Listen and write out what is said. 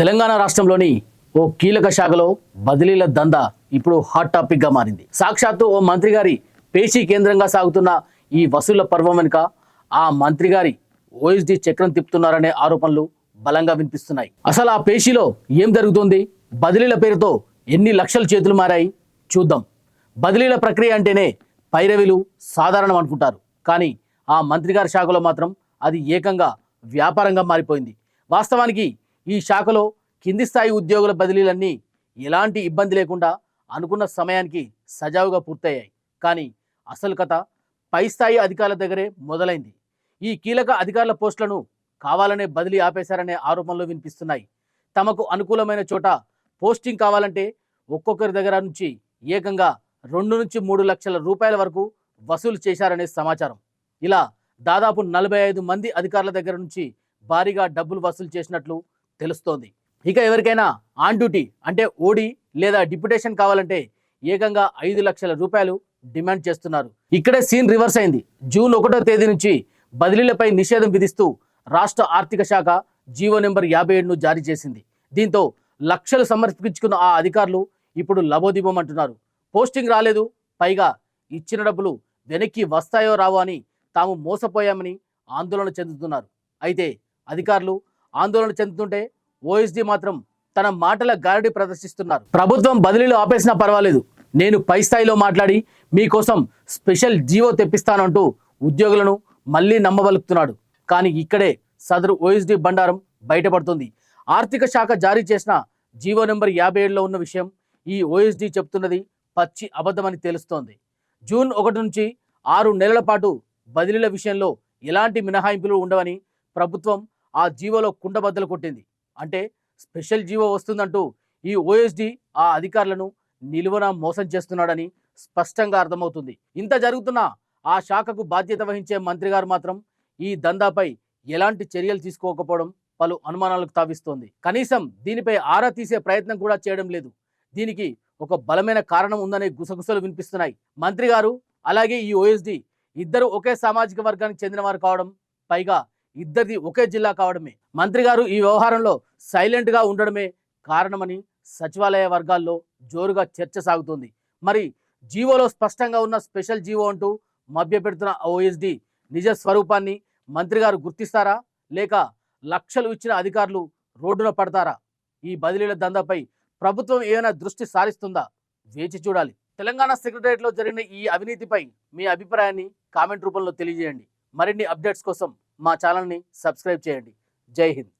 తెలంగాణ రాష్ట్రంలోని ఓ కీలక శాఖలో బదిలీల దందా ఇప్పుడు హాట్ టాపిక్గా మారింది. సాక్షాత్తు ఓ మంత్రి గారి పేషీ కేంద్రంగా సాగుతున్న ఈ వసూళ్ల పర్వం వెనుక ఆ మంత్రి గారి ఓఎస్డీ చక్రం తిప్పుతున్నారనే ఆరోపణలు బలంగా వినిపిస్తున్నాయి. అసలు ఆ పేషీలో ఏం జరుగుతుంది? బదిలీల పేరుతో ఎన్ని లక్షల చేతులు మారాయి చూద్దాం. బదిలీల ప్రక్రియ అంటేనే పైరవీలు సాధారణం అనుకుంటారు, కానీ ఆ మంత్రి గారి శాఖలో మాత్రం అది ఏకంగా వ్యాపారంగా మారిపోయింది. వాస్తవానికి ఈ శాఖలో కింది స్థాయి ఉద్యోగుల బదిలీలన్నీ ఎలాంటి ఇబ్బంది లేకుండా అనుకున్న సమయానికి సజావుగా పూర్తయ్యాయి. కానీ అసలు కథ పై స్థాయి అధికారుల దగ్గరే మొదలైంది. ఈ కీలక అధికారుల పోస్టులను కావాలనే బదిలీ ఆపేశారనే ఆరోపణలు వినిపిస్తున్నాయి. తమకు అనుకూలమైన చోట పోస్టింగ్ కావాలంటే ఒక్కొక్కరి దగ్గర నుంచి ఏకంగా 2 నుంచి 3 లక్షల రూపాయల వరకు వసూలు చేశారనే సమాచారం. ఇలా దాదాపు 45 మంది అధికారుల దగ్గర నుంచి భారీగా డబ్బులు వసూలు చేసినట్లు తెలుస్తోంది. ఇక ఎవరికైనా ఆన్ డ్యూటీ అంటే ఓడి లేదా డిప్యుటేషన్ కావాలంటే ఏకంగా 5 లక్షల రూపాయలు డిమాండ్ చేస్తున్నారు. ఇక్కడే సీన్ రివర్స్ అయింది. జూన్ 1వ తేదీ నుంచి బదిలీలపై నిషేధం విధిస్తూ రాష్ట్ర ఆర్థిక శాఖ జీవో నెంబర్ 57ను జారీ చేసింది. దీంతో లక్షలు సమర్పించుకున్న ఆ అధికారులు ఇప్పుడు లబోదిబోమంటున్నారు. పోస్టింగ్ రాలేదు, పైగా ఇచ్చిన డబ్బులు వెనక్కి వస్తాయో రావో అని తాము మోసపోయామని ఆందోళన చెందుతున్నారు. అయితే అధికారులు ఆందోళన చెందుతుంటే ఓఎస్డీ మాత్రం తన మాటల గారడి ప్రదర్శిస్తున్నారు. ప్రభుత్వం బదిలీలు ఆపేసినా పర్వాలేదు, నేను పై స్థాయిలో మాట్లాడి మీకోసం స్పెషల్ జీవో తెప్పిస్తానంటూ ఉద్యోగులను మళ్ళీ నమ్మబలుపుతున్నాడు. కానీ ఇక్కడే సదరు ఓఎస్డీ బండారం బయటపడుతుంది. ఆర్థిక శాఖ జారీ చేసిన జీవో నెంబర్ 57లో ఉన్న విషయం ఈ ఓఎస్డీ చెప్తున్నది పచ్చి అబద్ధమని తెలుస్తోంది. జూన్ 1 నుంచి 6 నెలల పాటు బదిలీల విషయంలో ఎలాంటి మినహాయింపులు ఉండవని ప్రభుత్వం ఆ జీవోలో కుండబద్దలు కొట్టింది. అంటే స్పెషల్ జీవో వస్తుందంటూ ఈ ఓఎస్డీ ఆ అధికారులను నిలువన మోసం చేస్తున్నాడని స్పష్టంగా అర్థమవుతుంది. ఇంత జరుగుతున్నా ఆ శాఖకు బాధ్యత వహించే మంత్రి గారు మాత్రం ఈ దందాపై ఎలాంటి చర్యలు తీసుకోకపోవడం పలు అనుమానాలకు తావిస్తోంది. కనీసం దీనిపై ఆరా తీసే ప్రయత్నం కూడా చేయడం లేదు. దీనికి ఒక బలమైన కారణం ఉందనే గుసగుసలు వినిపిస్తున్నాయి. మంత్రి గారు అలాగే ఈ ఓఎస్డీ ఇద్దరు ఒకే సామాజిక వర్గానికి చెందినవారు కావడం, పైగా ఇద్దరిది ఒకే జిల్లా కావడమే. మంత్రి గారు ఈ వ్యవహారంలో సైలెంట్గా ఉండడమే కారణమని సచివాలయ వర్గాల్లో జోరుగా చర్చ సాగుతుంది. మరి జీవోలో స్పష్టంగా ఉన్న స్పెషల్ జీవో అంటూ మభ్యపెడుతున్న ఓఎస్డీ నిజ స్వరూపాన్ని మంత్రి గారు గుర్తిస్తారా, లేక లక్షలు ఇచ్చిన అధికారులు రోడ్డున పడతారా? ఈ బదిలీల దందాపై ప్రభుత్వం ఏమైనా దృష్టి సారిస్తుందా? వేచి చూడాలి. తెలంగాణ సెక్రటరియట్లో జరిగిన ఈ అవినీతిపై మీ అభిప్రాయాన్ని కామెంట్ రూపంలో తెలియజేయండి. మరిన్ని అప్డేట్స్ కోసం మా ఛానల్ని సబ్స్క్రైబ్ చేయండి. జై హింద్.